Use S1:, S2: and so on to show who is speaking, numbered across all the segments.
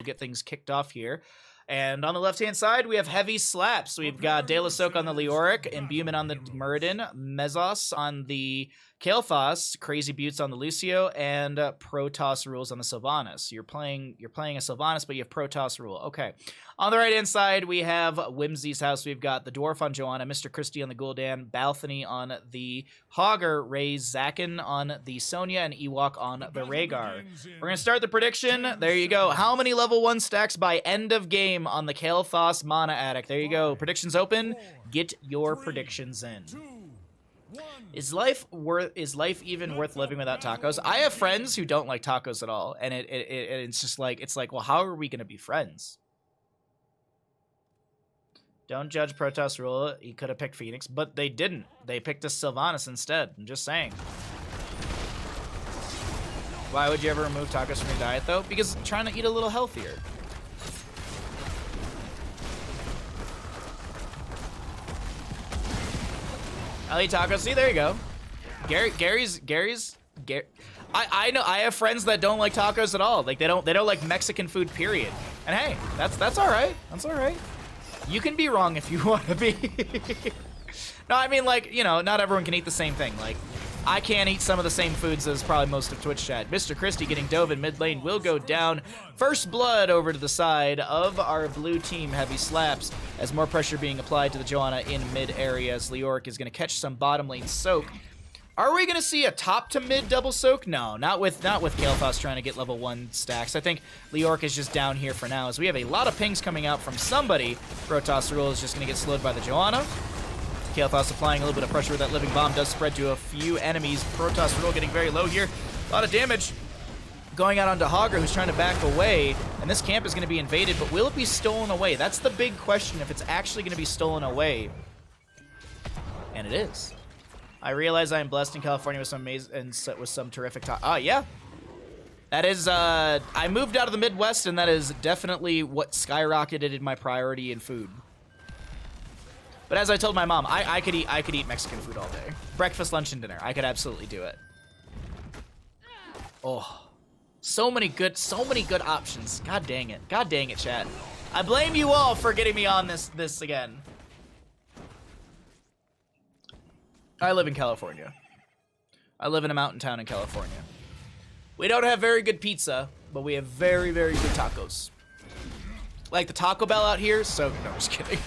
S1: get things kicked off here. And on the left-hand side, we have heavy slaps. We've got De La Soak on the Leoric, Imbuement on the Muradin, Mezos on the Kael'thas, Crazy Buttes on the Lucio, and Protoss rules on the Sylvanas. You're playing a Sylvanas, but you have Protoss rule. Okay. On the right-hand side, we have Wimzie's house. We've got the Dwarf on Joanna, Mr. Christie on the Gul'dan, Balthany on the Hogger, Raze Zakin on the Sonya, and Ewok on the Rhaegar. We're going to start the prediction. There you go. How many level 1 stacks by end of game on the Kael'thas Mana Addict? There you go. Predictions open. Get your predictions in. Is life even worth living without tacos? I have friends who don't like tacos at all, and it's just like, well, how are we going to be friends? Don't judge Protoss rule. He could have picked Phoenix, but they didn't. They picked a Sylvanas instead. I'm just saying. Why would you ever remove tacos from your diet, though? Because I'm trying to eat a little healthier. I'll eat tacos. See, there you go. Gary's. I know. I have friends that don't like tacos at all. Like they don't like Mexican food. Period. And hey, that's all right. That's all right. You can be wrong if you want to be. No, I mean, like, you know, not everyone can eat the same thing. Like, I can't eat some of the same foods as probably most of Twitch chat. Mr. Christie getting dove in mid lane will go down. First blood over to the side of our blue team. Heavy slaps as more pressure being applied to the Joanna in mid areas. Leoric is going to catch some bottom lane soak. Are we going to see a top to mid double soak? No, not with Kael'thas trying to get level 1 stacks. I think Leoric is just down here for now as we have a lot of pings coming out from somebody. Protoss rule is just going to get slowed by the Joanna. Kael'thas applying a little bit of pressure. That living bomb does spread to a few enemies. Protoss rule getting very low here. A lot of damage going out onto Hogger, who's trying to back away. And this camp is going to be invaded, but will it be stolen away? That's the big question, if it's actually going to be stolen away. And it is. I realize I am blessed in California with some amazing and with some terrific talk. Oh, yeah. That is, I moved out of the Midwest, and that is definitely what skyrocketed in my priority in food. But as I told my mom, I could eat Mexican food all day. Breakfast, lunch, and dinner. I could absolutely do it. Oh, so many good options. God dang it, chat. I blame you all for getting me on this again. I live in California. I live in a mountain town in California. We don't have very good pizza, but we have very, very good tacos. Like the Taco Bell out here, so no, just kidding.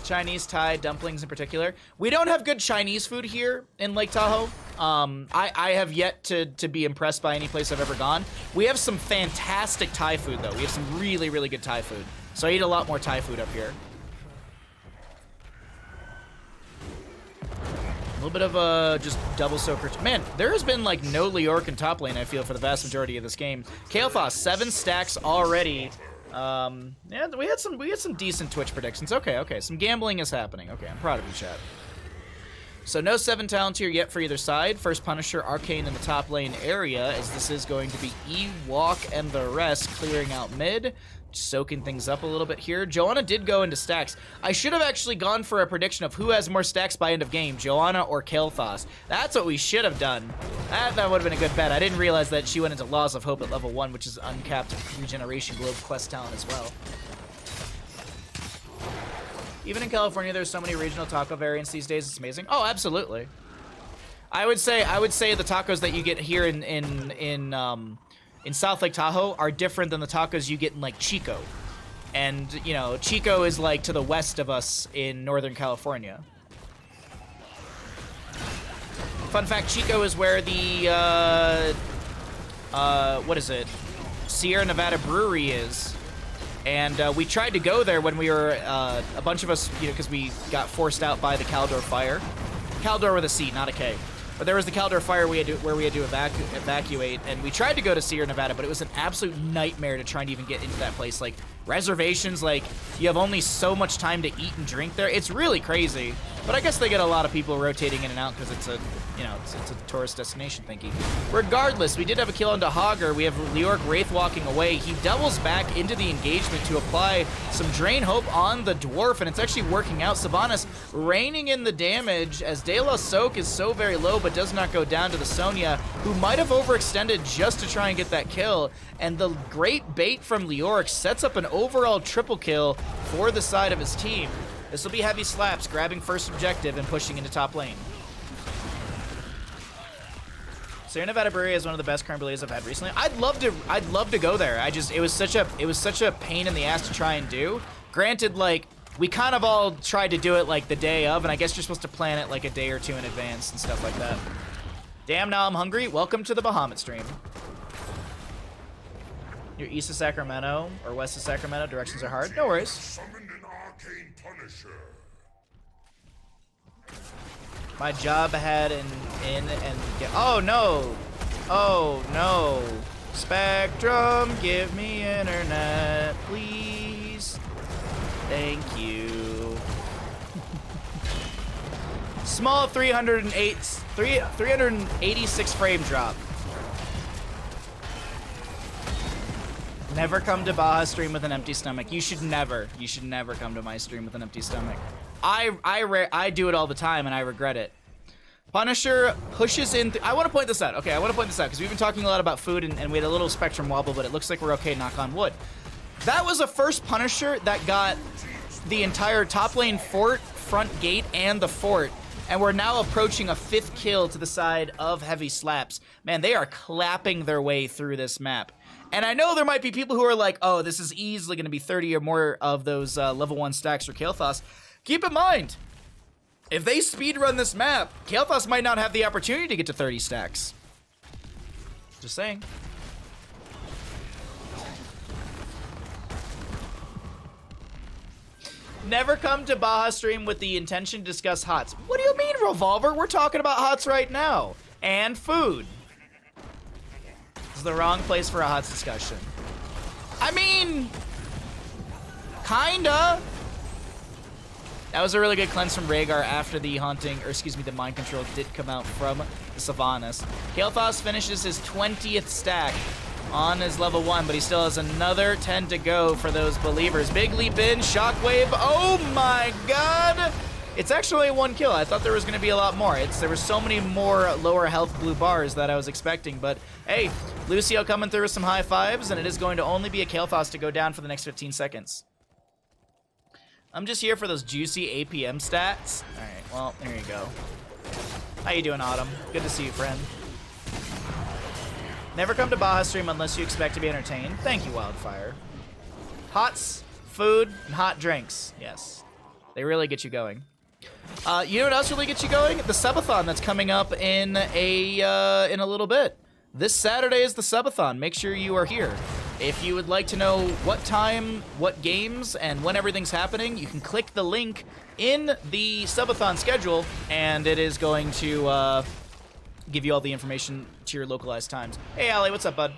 S1: Chinese, Thai, dumplings in particular. We don't have good Chinese food here in Lake Tahoe. I have yet to be impressed by any place I've ever gone. We have some fantastic Thai food, though. We have some really, really good Thai food. So I eat a lot more Thai food up here. A little bit of a just double soaker. Man, there has been like no Leoric in top lane, I feel, for the vast majority of this game. Kael'thas, 7 stacks already. Yeah, we had some decent Twitch predictions. Okay, some gambling is happening. Okay, I'm proud of you, chat. So no 7 talents here yet for either side. First Punisher, Arcane in the top lane area, as this is going to be Ewok and the rest clearing out mid. Soaking things up a little bit here. Joanna did go into stacks. I should have actually gone for a prediction of who has more stacks by end of game, Joanna or Kael'thas. That's what we should have done. That would have been a good bet. I didn't realize that she went into Laws of Hope at level 1, which is uncapped regeneration globe quest talent as well. Even in California, there's so many regional taco variants these days. It's amazing. Oh, absolutely. I would say the tacos that you get here in South Lake Tahoe are different than the tacos you get in like Chico. And, you know, Chico is like to the west of us in Northern California. Fun fact, Chico is where the, what is it? Sierra Nevada Brewery is. And we tried to go there when we were, a bunch of us, you know, because we got forced out by the Caldor fire. Caldor with a C, not a K. But there was the Caldor fire where we had to evacuate, and we tried to go to Sierra Nevada, but it was an absolute nightmare to try and even get into that place. Like, reservations, like, you have only so much time to eat and drink there. It's really crazy. But I guess they get a lot of people rotating in and out because it's a, you know, it's a tourist destination thingy. Regardless, we did have a kill onto Hogger. We have Leoric Wraith walking away. He doubles back into the engagement to apply some Drain Hope on the Dwarf, and it's actually working out. Sylvanas reining in the damage as De La Soak is so very low but does not go down to the Sonya, who might have overextended just to try and get that kill. And the great bait from Leoric sets up an overall triple kill for the side of his team. This will be Heavy Slaps grabbing first objective and pushing into top lane. Sierra Nevada Brewery is one of the best creme brulees I've had recently. I'd love to go there. It was such a pain in the ass to try and do. Granted, like, we kind of all tried to do it like the day of, and I guess you're supposed to plan it like a day or two in advance and stuff like that. Damn, now I'm hungry. Welcome to the Bahamut stream. You're east of Sacramento or west of Sacramento. Directions are hard. No worries. My job had in and get. Oh no! Oh no! Spectrum, give me internet, please. Thank you. Small 386 frame drop. Never come to Baja stream with an empty stomach. You should never come to my stream with an empty stomach. I do it all the time and I regret it. Punisher pushes in. I want to point this out. Okay, I want to point this out because we've been talking a lot about food and we had a little Spectrum wobble, but it looks like we're okay, knock on wood. That was a first Punisher that got the entire top lane fort, front gate, and the fort. And we're now approaching a 5th kill to the side of Heavy Slaps. Man, they are clapping their way through this map. And I know there might be people who are like, oh, this is easily going to be 30 or more of those level 1 stacks for Kael'thas. Keep in mind, if they speedrun this map, Kael'thas might not have the opportunity to get to 30 stacks. Just saying. Never come to Baja stream with the intention to discuss HOTS. What do you mean, Revolver? We're talking about HOTS right now. And food. This is the wrong place for a HOTS discussion. I mean, kinda. That was a really good cleanse from Rhaegar after the haunting, or excuse me, the mind control did come out from the Sylvanas. Kael'thas finishes his 20th stack on his level 1, but he still has another 10 to go for those believers. Big leap in, shockwave. Oh my god! It's actually 1 kill. I thought there was going to be a lot more. There were so many more lower health blue bars that I was expecting, but hey, Lucio coming through with some high fives, and it is going to only be a Kael'thas to go down for the next 15 seconds. I'm just here for those juicy APM stats. All right, well, there you go. How you doing, Autumn? Good to see you, friend. Never come to Baja stream unless you expect to be entertained. Thank you, Wildfire. Hots, food, and hot drinks. Yes, they really get you going. You know what else really gets you going? The subathon that's coming up in a little bit. This Saturday is the subathon. Make sure you are here. If you would like to know what time, what games, and when everything's happening, you can click the link in the subathon schedule, and it is going to give you all the information to your localized times. Hey, Ali, what's up, bud?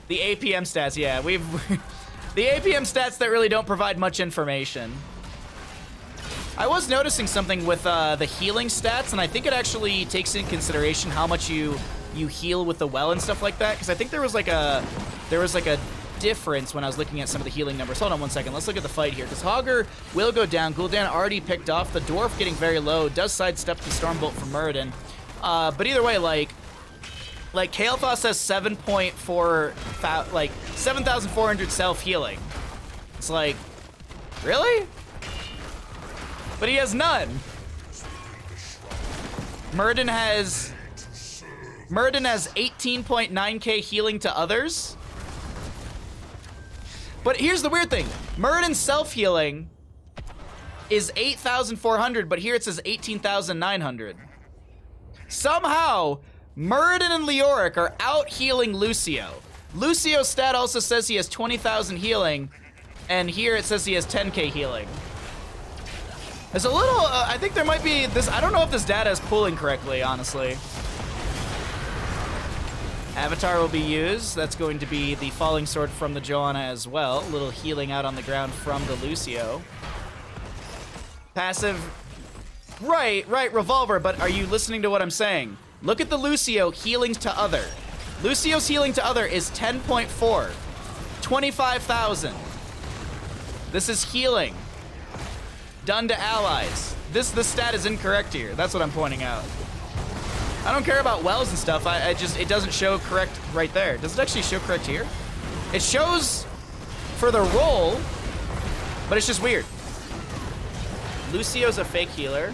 S1: The APM stats, yeah, the APM stats that really don't provide much information. I was noticing something with the healing stats, and I think it actually takes in consideration how much you heal with the well and stuff like that, because I think there was like a difference when I was looking at some of the healing numbers. Hold on 1 second. Let's look at the fight here, because Hogger will go down. Gul'dan already picked off. The Dwarf getting very low. Does sidestep the Stormbolt from Muradin. But either way, like Kael'thas has 7,400 self-healing. It's like, really? But he has none. Muradin has 18.9k healing to others. But here's the weird thing. Muradin's self-healing is 8,400, but here it says 18,900. Somehow, Muradin and Leoric are out-healing Lucio. Lucio's stat also says he has 20,000 healing, and here it says he has 10k healing. There's a little, I think there might be this, I don't know if this data is pulling correctly, honestly. Avatar will be used. That's going to be the Falling Sword from the Johanna as well. A little healing out on the ground from the Lucio. Passive. Right, Revolver, but are you listening to what I'm saying? Look at the Lucio healing to other. Lucio's healing to other is 10.4. 25,000. This is healing. Done to allies. The stat is incorrect here. That's what I'm pointing out. I don't care about wells and stuff. It doesn't show correct right there. Does it actually show correct here? It shows for the roll, but it's just weird. Lucio's a fake healer.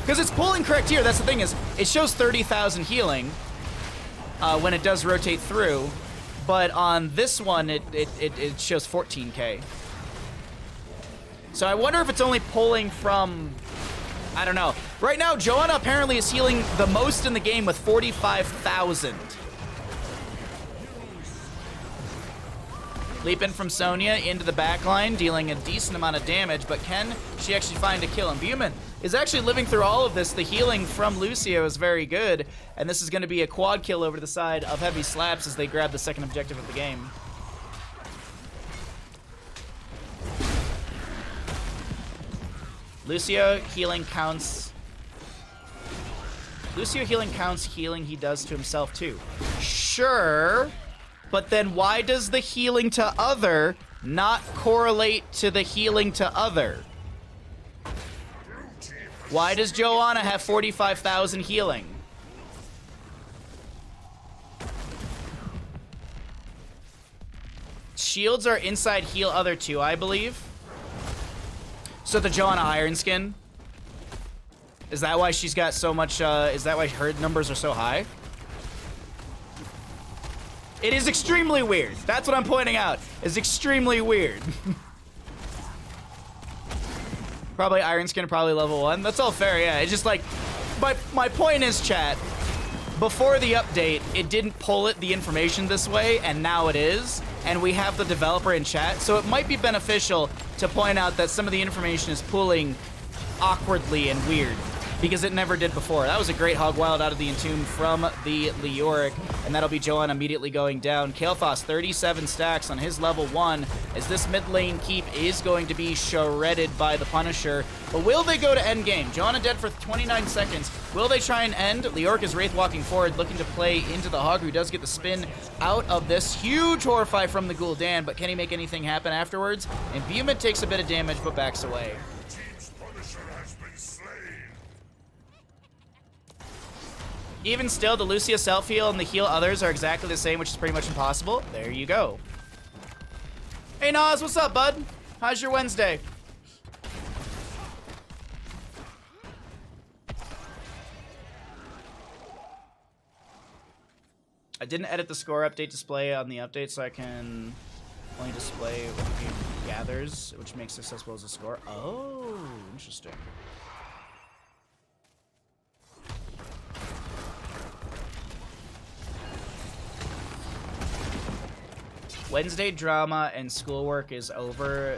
S1: Because it's pulling correct here. That's the thing is, it shows 30,000 healing when it does rotate through, but on this one, it shows 14K. So I wonder if it's only pulling from, I don't know. Right now, Johanna apparently is healing the most in the game with 45,000. Leap in from Sonya into the backline, dealing a decent amount of damage, but can she actually find a kill? And Bahamut is actually living through all of this. The healing from Lucio is very good, and this is going to be a quad kill over to the side of Heavy Slaps as they grab the second objective of the game. Lucio healing counts. Lucio healing counts healing he does to himself too. Sure. But then why does the healing to other not correlate to the healing to other? Why does Johanna have 45,000 healing? Shields are inside heal other too, I believe. So the Johanna Iron Skin? Is that why she's got so much, is that why her numbers are so high? It is extremely weird. That's what I'm pointing out. It's extremely weird. Probably Iron Skin, probably level 1. That's all fair, yeah. It's just like, my point is, chat, before the update, it didn't pull the information this way, and now it is. And we have the developer in chat, so it might be beneficial to point out that some of the information is pulling awkwardly and weird, because it never did before. That was a great Hog Wild out of the Entomb from the Leoric, and that'll be Johanna immediately going down. Kael'thas, 37 stacks on his level 1, as this mid lane keep is going to be shredded by the Punisher. But will they go to end game? Johanna dead for 29 seconds. Will they try and end? Leoric is Wraith walking forward, looking to play into the Hog, who does get the spin out of this huge Horrify from the Gul'dan, but can he make anything happen afterwards? And Bahamut takes a bit of damage, but backs away. Even still, the Lucio self-heal and the heal others are exactly the same, which is pretty much impossible. There you go. Hey, Nas, what's up, bud? How's your Wednesday? I didn't edit the score update display on the update, so I can only display what the game gathers, which makes accessible as a score. Oh, interesting. Wednesday drama and schoolwork is over.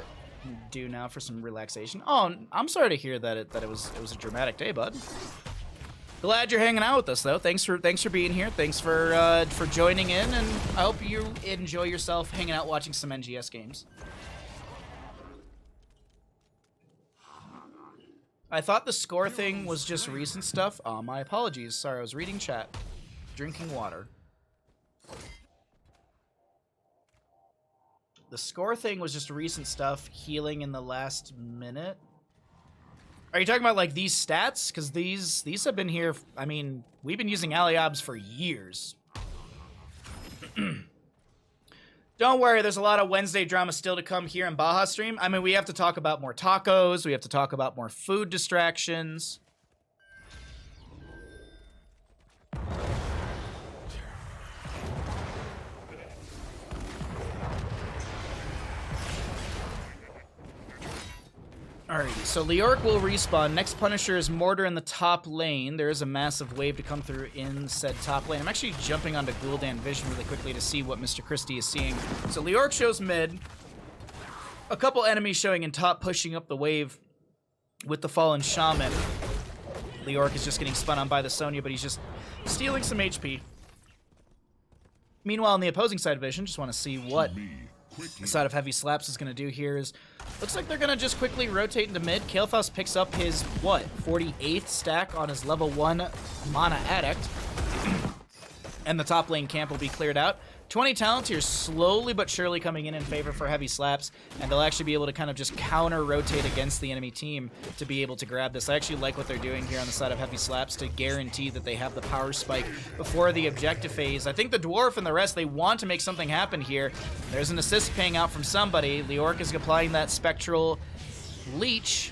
S1: Due now for some relaxation. Oh, I'm sorry to hear that it was a dramatic day, bud. Glad you're hanging out with us though. Thanks for being here. Thanks for joining in, and I hope you enjoy yourself hanging out watching some NGS games. I thought the score thing was just recent stuff. Oh, my apologies. Sorry, I was reading chat. Drinking water. The score thing was just recent stuff, healing in the last minute. Are you talking about, like, these stats? Because these have been here, I mean, we've been using Aliabs for years. Don't worry, there's a lot of Wednesday drama still to come here in Baja stream. I mean, we have to talk about more tacos, we have to talk about more food distractions. Alrighty, so Leoric will respawn. Next Punisher is Mortar in the top lane. There is a massive wave to come through in said top lane. I'm actually jumping onto Gul'dan Vision really quickly to see what Mr. Christie is seeing. So Leoric shows mid. A couple enemies showing in top, pushing up the wave with the Fallen Shaman. Leoric is just getting spun on by the Sonya, but he's just stealing some HP. Meanwhile, on the opposing side of Vision, just want to see what the side of Heavy Slaps is going to do here. Looks like they're going to just quickly rotate into mid. Kael'thas picks up his, 48th stack on his level 1 Mana Addict. And the top lane camp will be cleared out. 20 talents here slowly but surely coming in favor for Heavy Slaps, and they'll actually be able to kind of just counter-rotate against the enemy team to be able to grab this. I actually like what they're doing here on the side of Heavy Slaps to guarantee that they have the power spike before the objective phase. I think the Dwarf and the rest, they want to make something happen here. There's an assist paying out from somebody. Leoric is applying that Spectral Leech.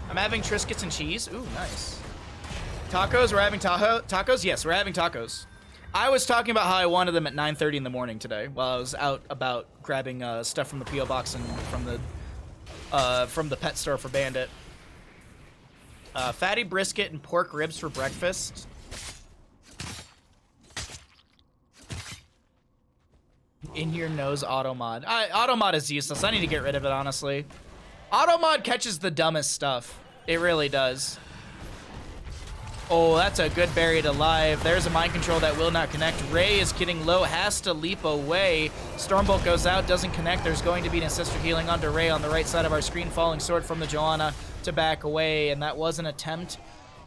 S1: I'm having Triscuits and cheese. Ooh, nice. Tacos? We're having tacos? Yes, we're having tacos. I was talking about how I wanted them at 9:30 in the morning today while I was out about grabbing stuff from the P.O. box and from the pet store for Bandit. Fatty brisket and pork ribs for breakfast. In your nose auto mod. Auto mod is useless. I need to get rid of it, honestly. Auto mod catches the dumbest stuff. It really does. Oh, that's a good buried alive. There's a mind control that will not connect. Ray is getting low, has to leap away. Stormbolt goes out, doesn't connect. There's going to be an ancestor healing onto Ray on the right side of our screen. Falling sword from the Joanna to back away, and that was an attempt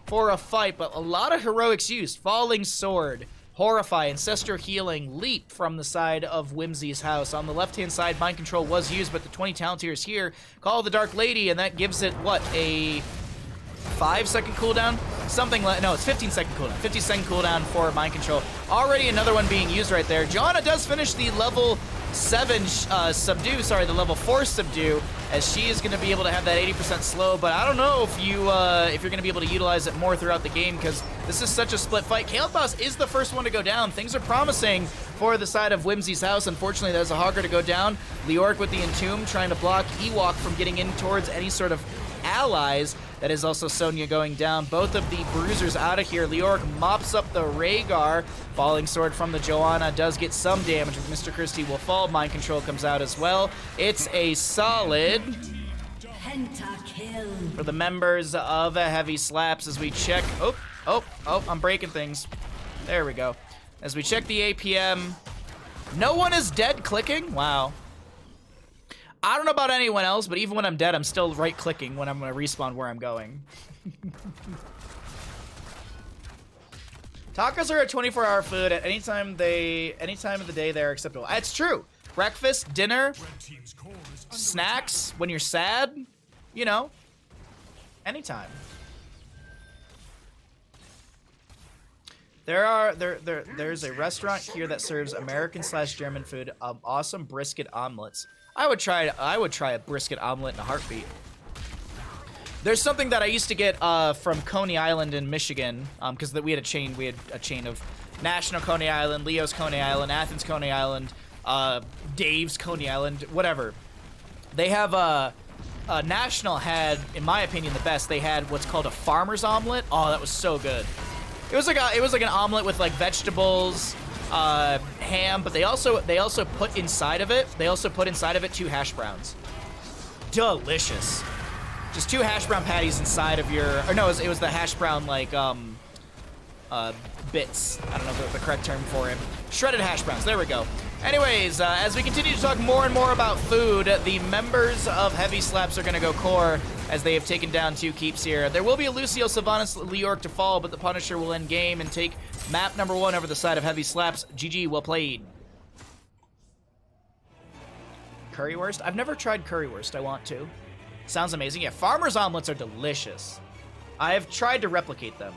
S1: for a fight, but a lot of heroics used. Falling sword, Horrify, Ancestor Healing, Leap from the side of Wimzie's house. On the left-hand side, Mind Control was used, but the 20 Talonteers here call the Dark Lady, and that gives it, what, a 5-second cooldown? Something like, no, it's 15-second cooldown. 50-second cooldown for Mind Control. Already another one being used right there. Joanna does finish the level 7 subdue, sorry, the level 4 subdue, as she is going to be able to have that 80% slow, but I don't know if you're going to be able to utilize it more throughout the game, because this is such a split fight. Kael'thas is the first one to go down. Things are promising for the side of Wimzie's house. Unfortunately, there's a Hogger to go down. Leoric with the Entomb trying to block Ewok from getting in towards any sort of allies. That is also Sonya going down. Both of the bruisers out of here. Leoric mops up the Rhaegar. Falling sword from the Joanna does get some damage. Mr. Christie will fall. Mind control comes out as well. It's a solid pentakill for the members of Heavy Slaps as we check. Oh, I'm breaking things. There we go. As we check the APM. No one is dead clicking? Wow. I don't know about anyone else, but even when I'm dead, I'm still right-clicking when I'm going to respawn where I'm going. Tacos are a 24-hour food at any time of the day they're acceptable. It's true. Breakfast, dinner, snacks, when you're sad, you know, anytime. There's a restaurant here that serves American/German food, awesome brisket omelets. I would try a brisket omelet in a heartbeat. There's something that I used to get from Coney Island in Michigan, because we had a chain. We had a chain of National Coney Island, Leo's Coney Island, Athens Coney Island, Dave's Coney Island, whatever. They have National had, in my opinion, the best. They had what's called a farmer's omelet. Oh, that was so good. It was like an omelet with like vegetables. Ham, but they also put inside of it 2 hash browns. Delicious. Just 2 hash brown patties inside of your, or no, it was the hash brown like bits. I don't know the correct term for it. Shredded hash browns. There we go. Anyways, as we continue to talk more and more about food, the members of Heavy Slaps are going to go core as they have taken down 2 keeps here. There will be a Lucio Sylvanas Leoric to fall, but the Punisher will end game and take map number 1 over the side of Heavy Slaps. GG, well played. Currywurst? I've never tried currywurst. I want to. Sounds amazing. Yeah, farmer's omelets are delicious. I've tried to replicate them.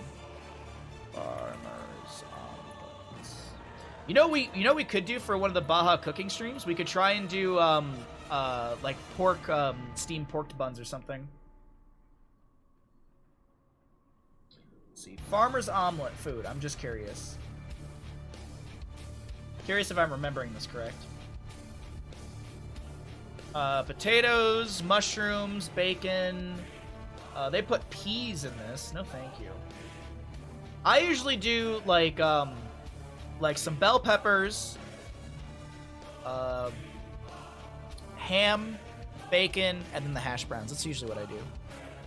S1: Farmer's omelets. You know we could do for one of the Baja cooking streams? We could try and do like pork, steamed pork buns or something. Let's see, farmer's omelet food. I'm just curious. Curious if I'm remembering this correct. Potatoes, mushrooms, bacon. They put peas in this. No, thank you. I usually do like some bell peppers, ham, bacon, and then the hash browns. That's usually what I do.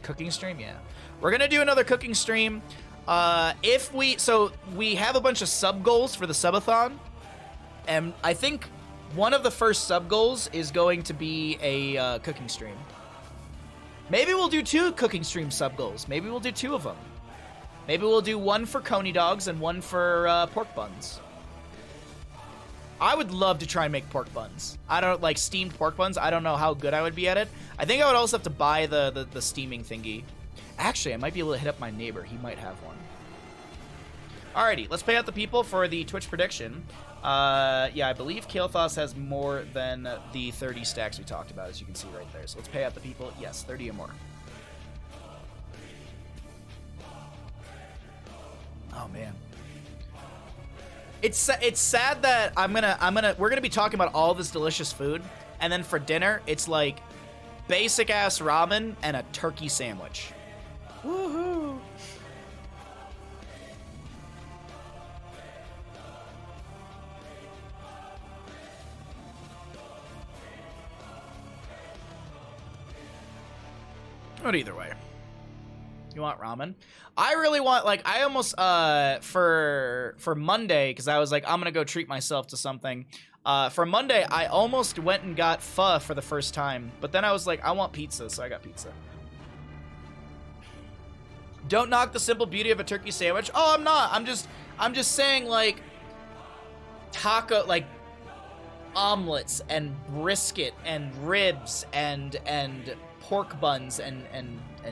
S1: Cooking stream, yeah. We're gonna do another cooking stream. So we have a bunch of sub goals for the subathon, and I think one of the first sub goals is going to be a cooking stream. Maybe we'll do 2 cooking stream sub goals. Maybe we'll do 2 of them. Maybe we'll do one for coney dogs and one for pork buns. I would love to try and make pork buns. I don't like steamed pork buns. I don't know how good I would be at it. I think I would also have to buy the steaming thingy. Actually, I might be able to hit up my neighbor. He might have one. Alrighty, let's pay out the people for the Twitch prediction. Yeah, I believe Kael'thas has more than the 30 stacks we talked about, as you can see right there. So let's pay out the people. Yes, 30 or more. Oh man. It's sad that we're gonna be talking about all this delicious food, and then for dinner it's like basic ass ramen and a turkey sandwich. Woohoo! But either way. You want ramen? I really want, like, I almost, for Monday, because I was like, I'm gonna go treat myself to something. For Monday, I almost went and got pho for the first time, but then I was like, I want pizza, so I got pizza. Don't knock the simple beauty of a turkey sandwich. Oh, I'm not. I'm just saying, like, taco, like, omelets and brisket and ribs and pork buns and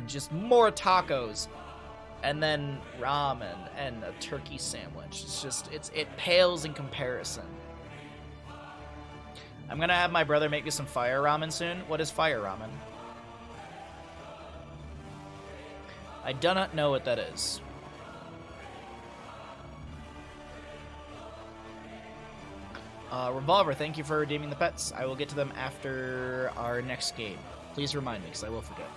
S1: just more tacos, and then ramen and a turkey sandwich. It's just, it pales in comparison. I'm gonna have my brother make me some fire ramen soon. What is fire ramen? I do not know what that is. Revolver, thank you for redeeming the pets. I will get to them after our next game. Please remind me, because I will forget.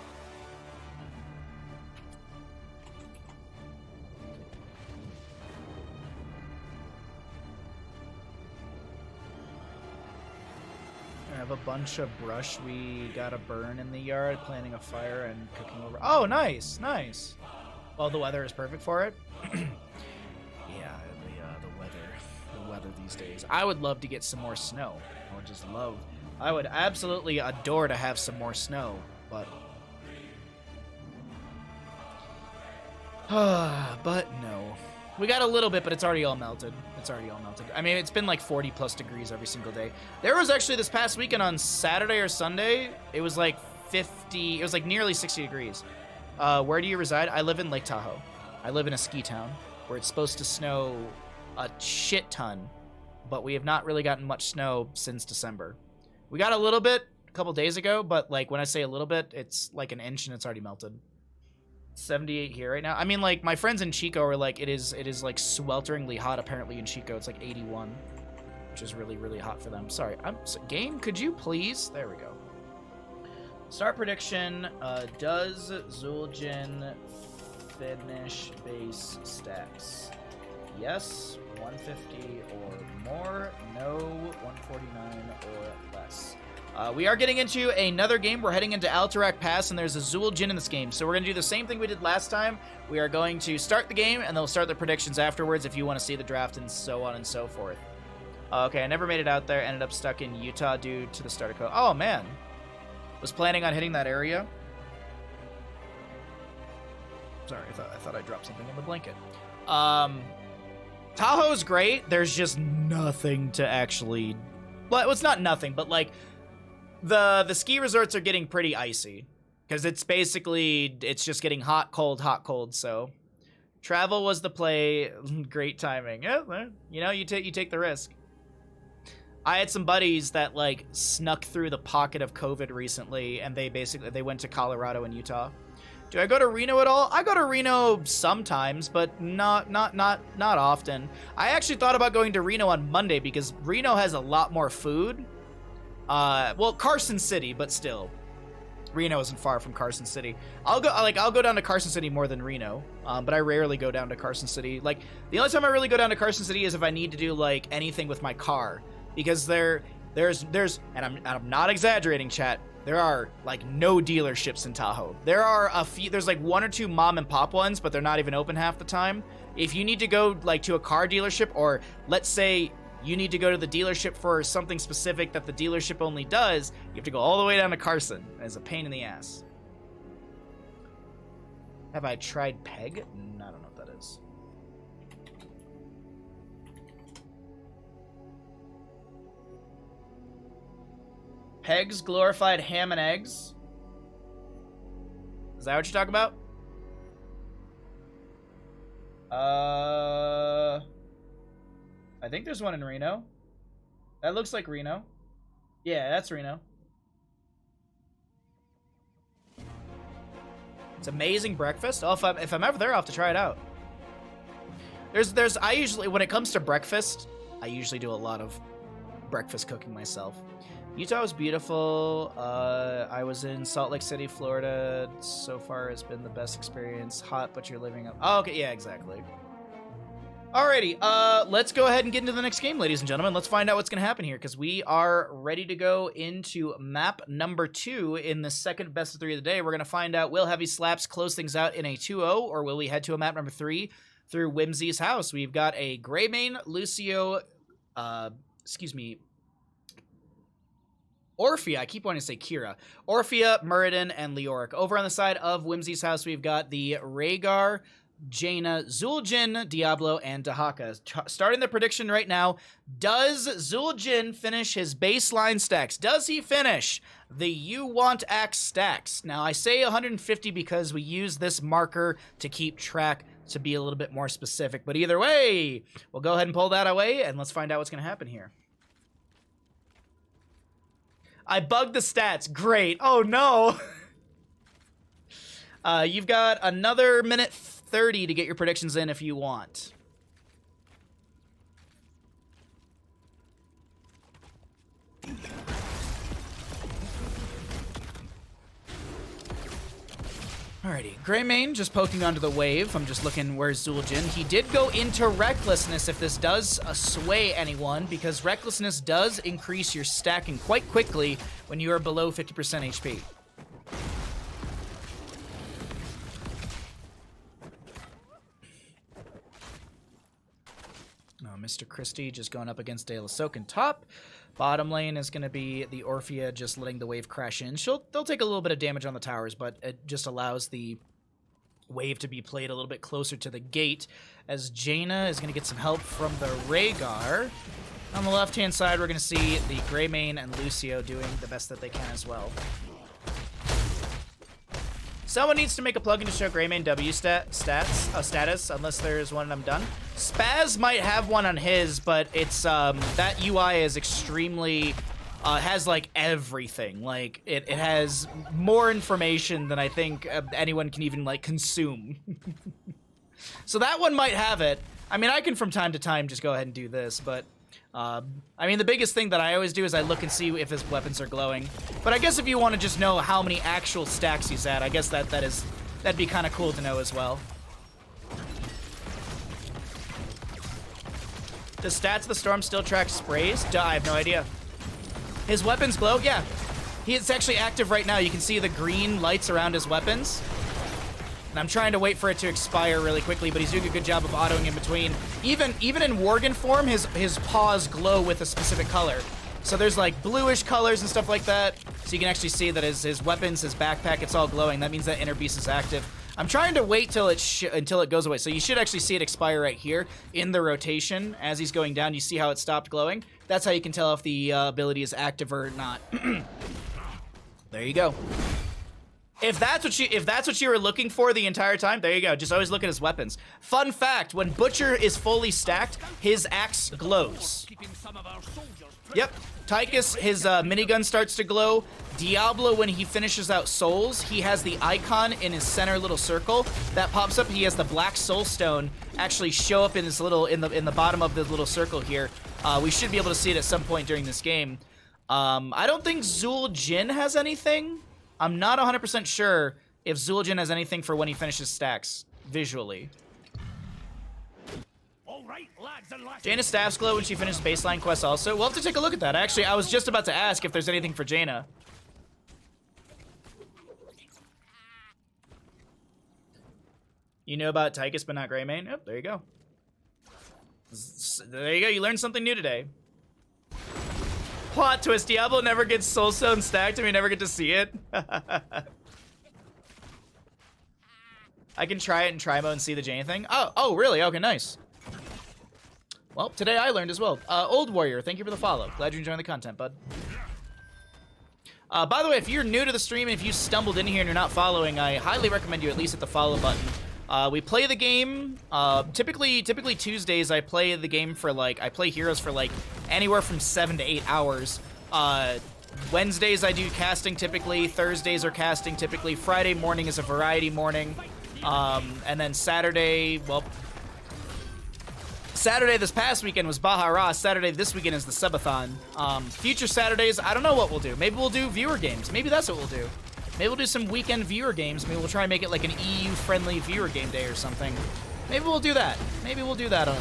S1: I have a bunch of brush we gotta burn in the yard, planting a fire and cooking over. Oh, nice, nice. Well, the weather is perfect for it. Yeah, the weather these days. I would love to get some more snow. I would absolutely adore to have some more snow, but but no. We got a little bit, but it's already all melted. It's already all melted. I mean, it's been like 40 plus degrees every single day. There was actually this past weekend on Saturday or Sunday, it was like 50, it was like nearly 60 degrees. Where do you reside? I live in Lake Tahoe. I live in a ski town where it's supposed to snow a shit ton, but we have not really gotten much snow since December. We got a little bit a couple days ago, but like when I say a little bit, it's like an inch and it's already melted. 78 here right now. I mean, like, my friends in Chico are like, it is like swelteringly hot apparently in Chico. It's like 81, which is really, really hot for them. Sorry, game, could you please? There we go. Start prediction. Does Zul'jin finish base stacks? Yes, 150 or more. No, 149 or less. We are getting into another game. We're heading into Alterac Pass, and there's a Zul'jin in this game. So we're going to do the same thing we did last time. We are going to start the game, and they'll start the predictions afterwards if you want to see the draft and so on and so forth. Okay, I never made it out there. Ended up stuck in Utah due to the starter code. Oh, man. Was planning on hitting that area. Sorry, I thought I dropped something in the blanket. Tahoe's great. There's just nothing to actually... Well, it's not nothing, but, like... The ski resorts are getting pretty icy because it's just getting hot, cold. So travel was the play. Great timing. Yeah, you know, you take the risk. I had some buddies that like snuck through the pocket of COVID recently, and they went to Colorado and Utah. Do I go to Reno at all? I go to Reno sometimes, but not often. I actually thought about going to Reno on Monday because Reno has a lot more food. Well, Carson City, but still, Reno isn't far from Carson City. I'll go down to Carson City more than Reno, but I rarely go down to Carson City. Like, the only time I really go down to Carson City is if I need to do, like, anything with my car, because And I'm not exaggerating, chat. There are like no dealerships in Tahoe. There are a few. There's like 1 or 2 mom and pop ones, but they're not even open half the time. If you need to go like to a car dealership, or let's say you need to go to the dealership for something specific that the dealership only does, you have to go all the way down to Carson. It's a pain in the ass. Have I tried Peg? I don't know what that is. Peg's glorified ham and eggs. Is that what you're talking about? I think there's one in Reno. That looks like Reno. Yeah, that's Reno. It's amazing breakfast. Oh, if I'm ever there, I'll have to try it out. I usually, when it comes to breakfast, I usually do a lot of breakfast cooking myself. Utah was beautiful. I was in Salt Lake City, Florida. So far has been the best experience. Hot, but you're living up. Oh, okay, yeah, exactly. Alrighty, let's go ahead and get into the next game, ladies and gentlemen. Let's find out what's going to happen here, because we are ready to go into map number 2 in the second best of 3 of the day. We're going to find out, will Heavy Slaps close things out in a 2-0, or will we head to a map number 3 through Wimzie's house? We've got a Greymane, Lucio, Orphea, I keep wanting to say Kira. Orphea, Muradin, and Leoric. Over on the side of Wimzie's house, we've got the Rhaegar, Jaina, Zul'jin, Diablo, and Dahaka. Starting the prediction right now, does Zul'jin finish his baseline stacks? Does he finish the You Want Axe stacks? Now, I say 150 because we use this marker to keep track, to be a little bit more specific. But either way, we'll go ahead and pull that away, and let's find out what's going to happen here. I bugged the stats. Great. Oh, no. You've got another minute 30 to get your predictions in if you want. Alrighty, Greymane just poking onto the wave. I'm just looking, where's Zul'jin? He did go into Recklessness if this does sway anyone, because Recklessness does increase your stacking quite quickly when you are below 50% HP. Oh, Mr. Christie just going up against De La Soak in top. Bottom lane is going to be the Orphea just letting the wave crash in. They'll take a little bit of damage on the towers, but it just allows the wave to be played a little bit closer to the gate, as Jaina is going to get some help from the Rhaegar. On the left-hand side, we're going to see the Greymane and Lucio doing the best that they can as well. Someone needs to make a plugin to show Greymane W status, unless there's one and I'm done. Spaz might have one on his, but it's that UI is extremely has like everything. Like it has more information than I think anyone can even like consume. So that one might have it. I mean, I can from time to time just go ahead and do this, but I mean, the biggest thing that I always do is I look and see if his weapons are glowing. But I guess if you want to just know how many actual stacks he's at, I guess that'd be kind of cool to know as well. Does Stats of the Storm still track sprays? I have no idea. His weapons glow? Yeah. It's actually active right now. You can see the green lights around his weapons. And I'm trying to wait for it to expire really quickly, but he's doing a good job of autoing in between. Even in Worgen form, his paws glow with a specific color. So there's like bluish colors and stuff like that. So you can actually see that his weapons, his backpack, it's all glowing. That means that Inner Beast is active. I'm trying to wait till until it goes away. So you should actually see it expire right here in the rotation. As he's going down, you see how it stopped glowing. That's how you can tell if the ability is active or not. There you go. If that's what you were looking for the entire time, there you go. Just always look at his weapons. Fun fact, when Butcher is fully stacked, his axe glows. Yep. Tychus, his minigun starts to glow. Diablo, when he finishes out souls, he has the icon in his center little circle that pops up. He has the black soul stone actually show up in this little in the bottom of the little circle here. We should be able to see it at some point during this game. I don't think Zul'jin has anything. I'm not 100% sure if Zul'jin has anything for when he finishes stacks visually. Jaina's staff's glow when she finished baseline quest also. We'll have to take a look at that. Actually, I was just about to ask if there's anything for Jaina. You know about Tychus but not Greymane? Yep, there you go. There you go, you learned something new today. Plot twist, Diablo never gets soulstone stacked and we never get to see it. I can try it in try mode and see the Jaina thing. Oh, really? Okay, nice. Well, today I learned as well. Old Warrior, thank you for the follow. Glad you're enjoying the content, bud. By the way, if you're new to the stream and if you stumbled in here and you're not following, I highly recommend you at least hit the follow button. We play the game, typically Tuesdays I play the game for like, I play Heroes for like anywhere from 7 to 8 hours. Wednesdays I do casting typically, Thursdays are casting typically, Friday morning is a variety morning, and then Saturday, well, Saturday this past weekend was Bahamut. Saturday this weekend is the subathon. Future Saturdays, I don't know what we'll do. Maybe we'll do viewer games. Maybe that's what we'll do. Maybe we'll do some weekend viewer games. Maybe we'll try and make it like an EU-friendly viewer game day or something. Maybe we'll do that. Maybe we'll do that on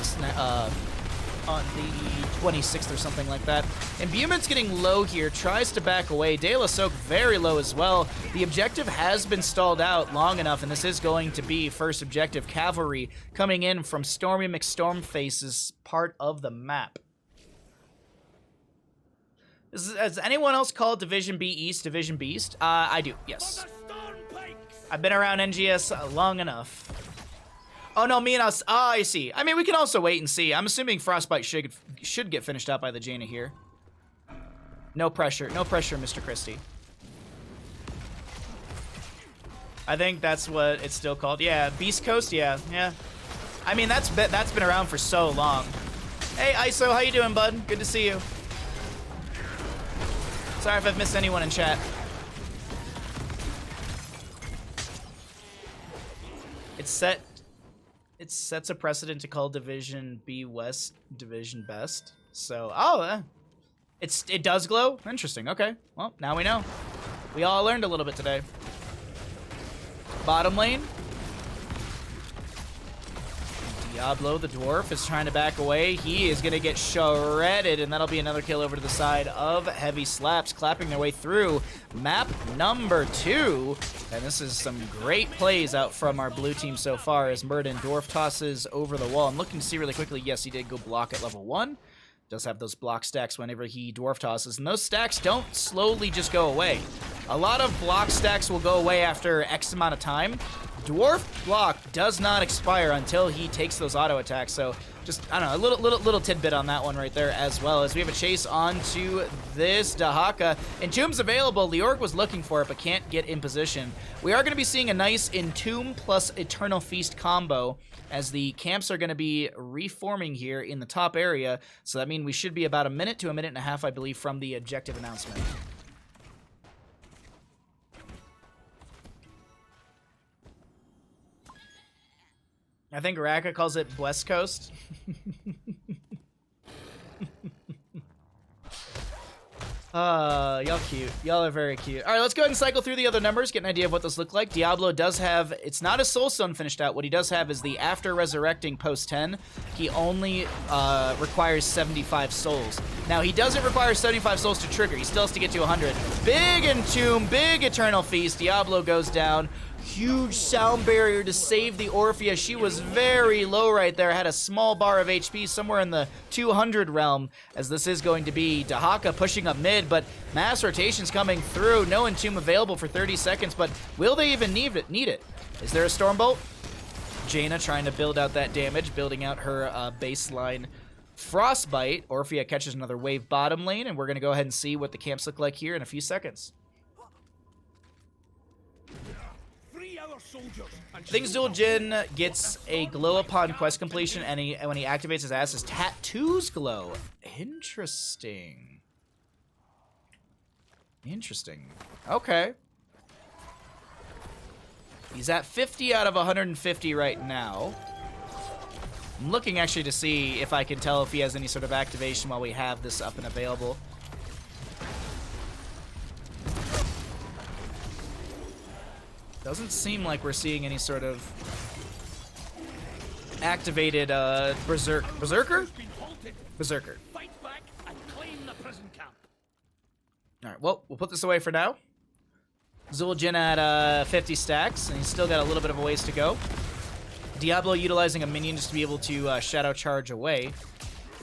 S1: the 26th or something like that. Imbuement's getting low here. Tries to back away. De La Soak very low as well. The objective has been stalled out long enough, and this is going to be first objective. Cavalry coming in from Stormy McStormface's part of the map. Has anyone else called Division B East Division Beast? I do, yes. I've been around NGS long enough. Oh, no, me and us. Ah, I see. I mean, we can also wait and see. I'm assuming Frostbite should get finished out by the Jaina here. No pressure. No pressure, Mr. Christie. I think that's what it's still called. Yeah, Beast Coast, yeah. I mean, that's been around for so long. Hey, ISO, how you doing, bud? Good to see you. Sorry if I've missed anyone in chat. It sets a precedent to call Division B West Division Best. So, it does glow? Interesting, okay. Well, now we know. We all learned a little bit today. Bottom lane. Diablo, the dwarf, is trying to back away. He is going to get shredded, and that'll be another kill over to the side of Heavy Slaps, clapping their way through map number 2. And this is some great plays out from our blue team so far as Murden dwarf tosses over the wall. I'm looking to see really quickly. Yes, he did go block at level 1. Does have those block stacks whenever he dwarf tosses, and those stacks don't slowly just go away. A lot of block stacks will go away after X amount of time. Dwarf block does not expire until he takes those auto attacks, so just, I don't know, a little tidbit on that one right there as well, as we have a chase onto this Dahaka. Entomb's available. Leorg was looking for it, but can't get in position. We are going to be seeing a nice Entomb plus Eternal Feast combo, as the camps are going to be reforming here in the top area, so that means we should be about a minute to a minute and a half, I believe, from the objective announcement. I think Raka calls it West Coast. Y'all cute. Y'all are very cute. All right, let's go ahead and cycle through the other numbers, get an idea of what those look like. Diablo does have, it's not a Soulstone finished out. What he does have is the after resurrecting post 10. He only requires 75 souls. Now, he doesn't require 75 souls to trigger. He still has to get to 100. Big Entomb, big Eternal Feast. Diablo goes down. Huge sound barrier to save the Orphea. She was very low right there, had a small bar of HP somewhere in the 200 realm, as this is going to be Dahaka pushing up mid, but mass rotations coming through. No Entomb available for 30 seconds, but will they even need it? Is there a Stormbolt? Jaina trying to build out that damage, building out her baseline Frostbite. Orphea catches another wave bottom lane, and we're going to go ahead and see what the camps look like here in a few seconds. Things Dual Jin gets a glow upon quest completion, and when he activates his ass, his tattoos glow. Interesting. Okay. He's at 50 out of 150 right now. I'm looking actually to see if I can tell if he has any sort of activation while we have this up and available. Doesn't seem like we're seeing any sort of activated Berserker? Berserker. Alright, well, we'll put this away for now. Zul'jin at 50 stacks, and he's still got a little bit of a ways to go. Diablo utilizing a minion just to be able to shadow charge away.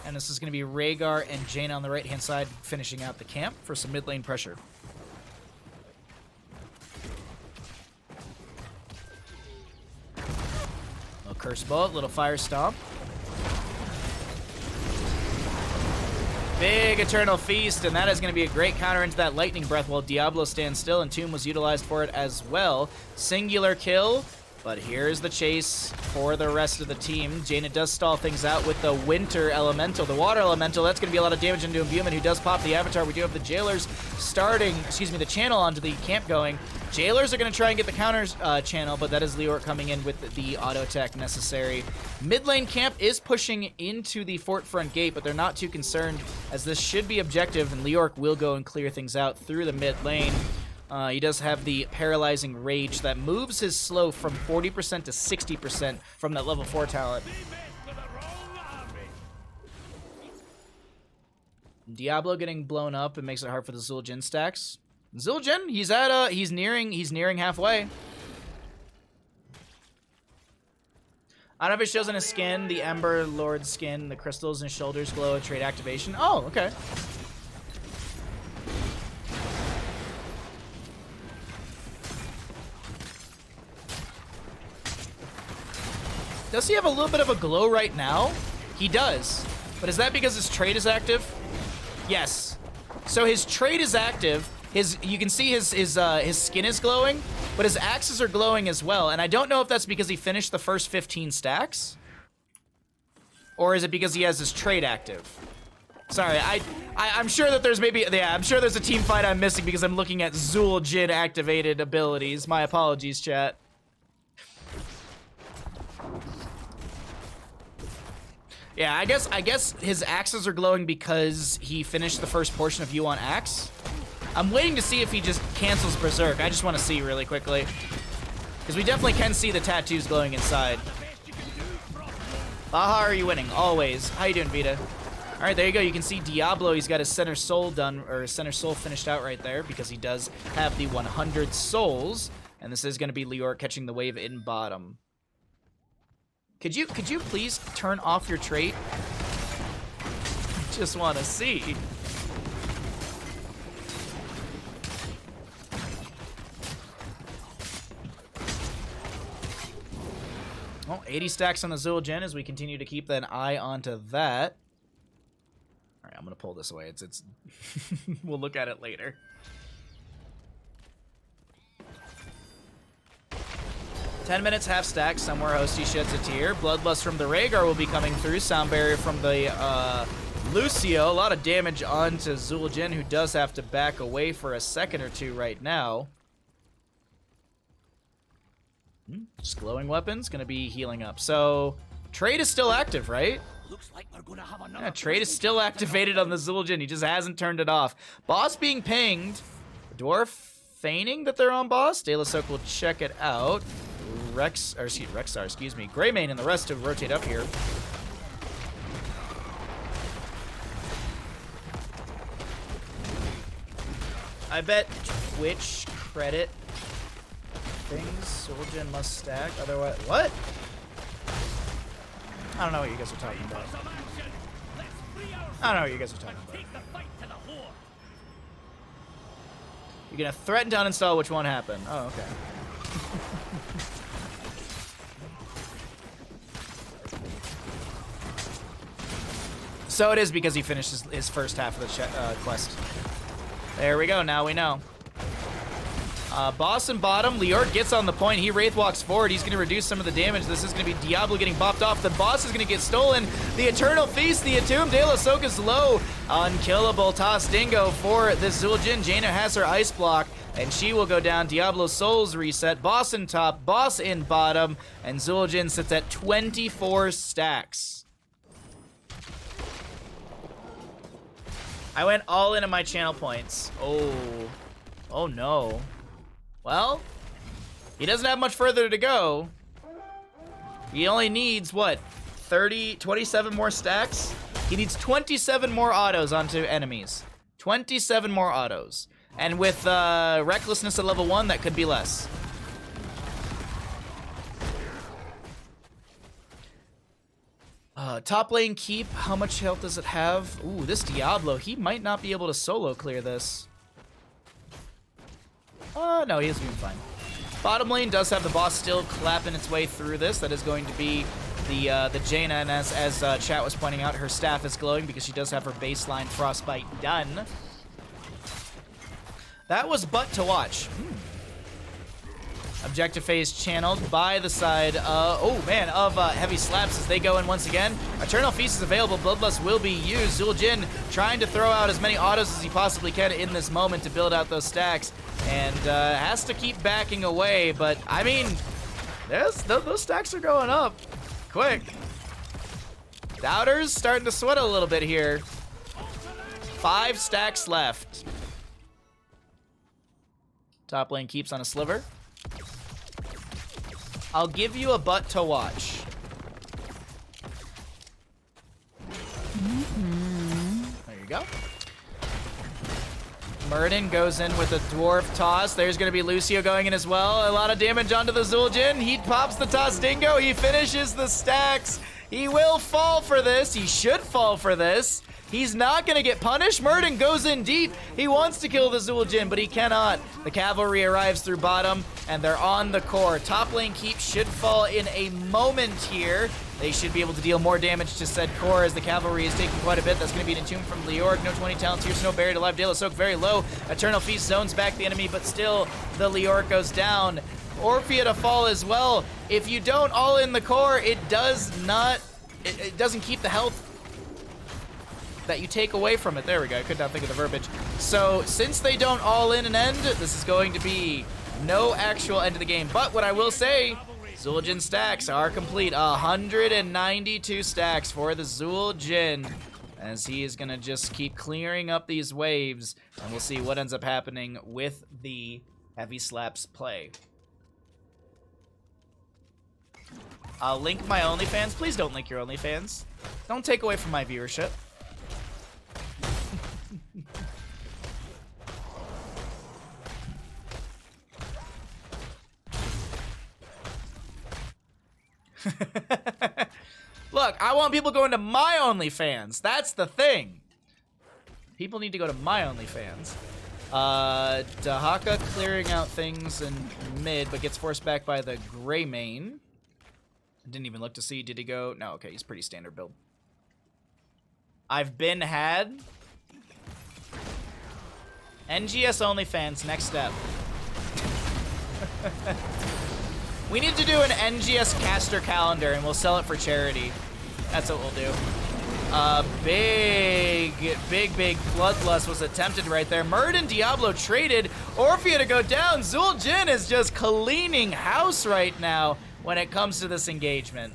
S1: And this is going to be Rhaegar and Jaina on the right-hand side finishing out the camp for some mid lane pressure. Little Curse Bolt, little Fire Stomp. Big Eternal Feast, and that is going to be a great counter into that Lightning Breath while Diablo stands still, and Tomb was utilized for it as well. Singular kill, but here's the chase for the rest of the team. Jaina does stall things out with the Winter Elemental, the Water Elemental. That's going to be a lot of damage into Imbuement, who does pop the Avatar. We do have the Jailers starting, the channel onto the camp going. Jailers are going to try and get the counters channel, but that is Leoric coming in with the auto attack necessary. Mid lane camp is pushing into the fort front gate, but they're not too concerned as this should be objective, and Leoric will go and clear things out through the mid lane. He does have the Paralyzing Rage that moves his slow from 40% to 60% from that level 4 talent. Diablo getting blown up, it makes it hard for the Zul'jin stacks. Zul'jin, he's nearing halfway. I don't know if it shows in his skin, the Ember Lord skin, the crystals in his shoulders glow, trade activation. Oh, okay. Does he have a little bit of a glow right now? He does. But is that because his trait is active? Yes. So his trait is active. You can see his skin is glowing, but his axes are glowing as well. And I don't know if that's because he finished the first 15 stacks, or is it because he has his trait active? Sorry, I'm sure that there's I'm sure there's a team fight I'm missing because I'm looking at Zul'jin activated abilities. My apologies, chat. Yeah, I guess his axes are glowing because he finished the first portion of You on Axe. I'm waiting to see if he just cancels Berserk. I just want to see really quickly. Because we definitely can see the tattoos glowing inside. Baha, are you winning? Always. How you doing, Vita? Alright, there you go. You can see Diablo, he's got his Center Soul done, or his Center Soul finished out right there, because he does have the 100 souls. And this is going to be Leoric catching the wave in bottom. Could you please turn off your trait? Just want to see. Well, 80 stacks on the Zul'jin as we continue to keep an eye onto that. All right, I'm gonna pull this away. It's we'll look at it later. Ten minutes, half stack. Somewhere Hosty sheds a tear. Bloodlust from the Rhaegar will be coming through. Sound barrier from the Lucio. A lot of damage onto Zul'jin, who does have to back away for a second or two right now. Just glowing weapons, gonna be healing up. So, trade is still active, right?
S2: Looks like we're gonna have another.
S1: Yeah, trade is still activated on the Zul'jin. He just hasn't turned it off. Boss being pinged. Dwarf feigning that they're on boss. De La Soak will check it out. Rexar, excuse me. Greymane and the rest to rotate up here. I bet Twitch credit things Zul'jin must stack, otherwise... What? I don't know what you guys are talking about. I don't know what you guys are talking about. You're gonna threaten to uninstall, which won't happen. Oh, okay. So it is because he finished his first half of the quest. There we go, now we know. Boss and bottom, Leoric gets on the point. He Wraith walks forward. He's going to reduce some of the damage. This is going to be Diablo getting bopped off. The boss is going to get stolen. The Eternal Feast, the Atum, De La Soak is low. Unkillable Toss Dingo for this Zul'jin. Jaina has her Ice Block, and she will go down. Diablo's Souls reset. Boss in top, boss in bottom, and Zul'jin sits at 24 stacks. I went all in on my channel points. Oh no. Well, he doesn't have much further to go. He only needs, what, 27 more stacks? He needs 27 more autos onto enemies. 27 more autos. And with recklessness at level 1, that could be less. Top lane keep, how much health does it have? Ooh, this Diablo, he might not be able to solo clear this. No, he's doing fine. Bottom lane does have the boss still clapping its way through this. That is going to be the Jaina, and as chat was pointing out, her staff is glowing because she does have her baseline frostbite done. That was butt to watch. Objective phase channeled by the side, of Heavy Slaps as they go in once again. Eternal Feast is available. Bloodlust will be used. Zul'jin trying to throw out as many autos as he possibly can in this moment to build out those stacks. And has to keep backing away, but I mean, those stacks are going up quick. Doubters starting to sweat a little bit here. 5 stacks left. Top lane keeps on a sliver. I'll give you a butt to watch. There you go. Murden goes in with a dwarf toss. There's going to be Lucio going in as well. A lot of damage onto the Zul'jin. He pops the toss dingo. He finishes the stacks. He will fall for this. He should fall for this. He's not going to get punished. Murden goes in deep. He wants to kill the Zul'jin, but he cannot. The cavalry arrives through bottom, and they're on the core. Top lane keep should fall in a moment here. They should be able to deal more damage to said core as the cavalry is taking quite a bit. That's going to be an Entomb from Leoric. No 20 talents here, so no barrier to life. Dela Soak very low. Eternal Feast zones back the enemy, but still the Leoric goes down. Orphea to fall as well. If you don't all in the core, it doesn't keep the health that you take away from it. There we go. I could not think of the verbiage. So since they don't all in and end, this is going to be no actual end of the game. But what I will say, Zul'jin stacks are complete. 192 stacks for the Zul'jin as he is going to just keep clearing up these waves, and we'll see what ends up happening with the Heavy Slaps play. I'll link my OnlyFans. Please don't link your OnlyFans. Don't take away from my viewership. Look, I want people going to my OnlyFans. That's the thing. People need to go to my OnlyFans. Dahaka clearing out things in mid, but gets forced back by the Grey Mane. Didn't even look to see. Did he go? No, okay, he's pretty standard build. I've been had. NGS OnlyFans, next step. We need to do an NGS caster calendar and we'll sell it for charity. That's what we'll do. Big bloodlust was attempted right there. Murden Diablo traded. Orphea to go down. Zul'jin is just cleaning house right now when it comes to this engagement.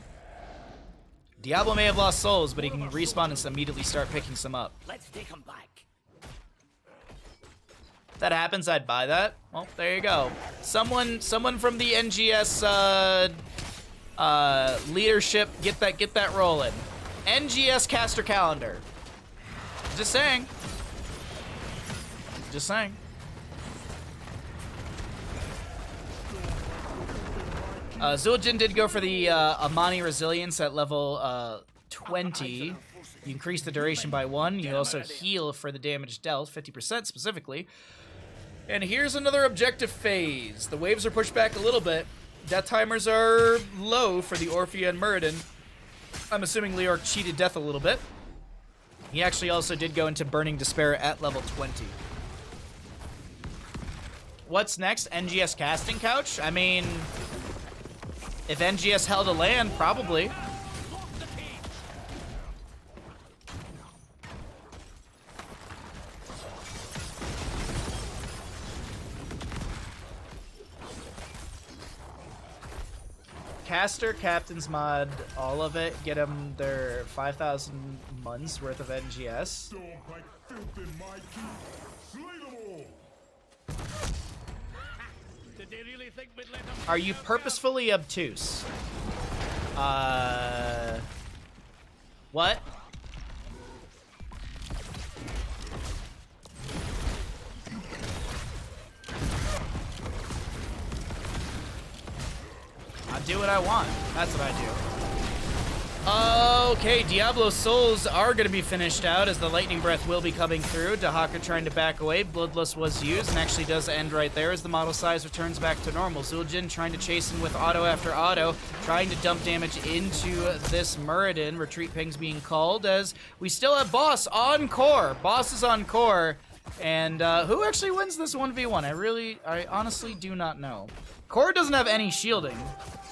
S1: Diablo may have lost souls, but he can respawn and immediately start picking some up.
S2: Let's take him back.
S1: If that happens, I'd buy that. Well, there you go. Someone from the NGS leadership, get that rolling. NGS caster calendar. Just saying. Just saying. Zul'jin did go for the Amani Resilience at level 20. You increase the duration by 1. You also heal for the damage dealt, 50% specifically. And here's another objective phase. The waves are pushed back a little bit. Death timers are low for the Orphea and Murden. I'm assuming Leoric cheated death a little bit. He actually also did go into Burning Despair at level 20. What's next? NGS casting couch? I mean, if NGS held a land, probably. Caster, Captain's Mod, all of it, get them their 5,000 months worth of NGS. Are you purposefully obtuse? What? I do what I want. That's what I do. Okay, Diablo Souls are going to be finished out as the Lightning Breath will be coming through. Dahaka trying to back away. Bloodlust was used and actually does end right there as the model size returns back to normal. Zul'jin trying to chase in with auto after auto, trying to dump damage into this Muradin. Retreat pings being called as we still have Boss on core. Boss is on core. And who actually wins this 1v1? I honestly do not know. Core doesn't have any shielding,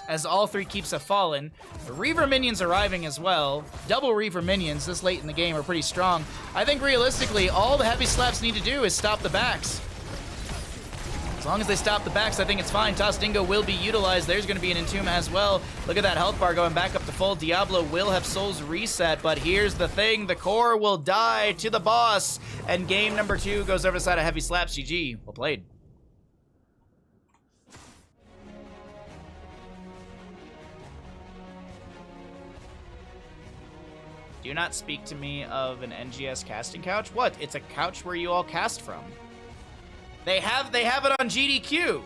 S1: as all three keeps have fallen. The Reaver minions arriving as well. Double Reaver minions this late in the game are pretty strong. I think realistically, all the heavy slaps need to do is stop the backs. As long as they stop the backs, I think it's fine. Toss Dingo will be utilized. There's going to be an Entomb as well. Look at that health bar going back up to full. Diablo will have souls reset, but here's the thing. The core will die to the boss, and game number 2 goes over the side of heavy slaps. GG. Well played. Do not speak to me of an NGS casting couch. What? It's a couch where you all cast from. They have it on GDQ.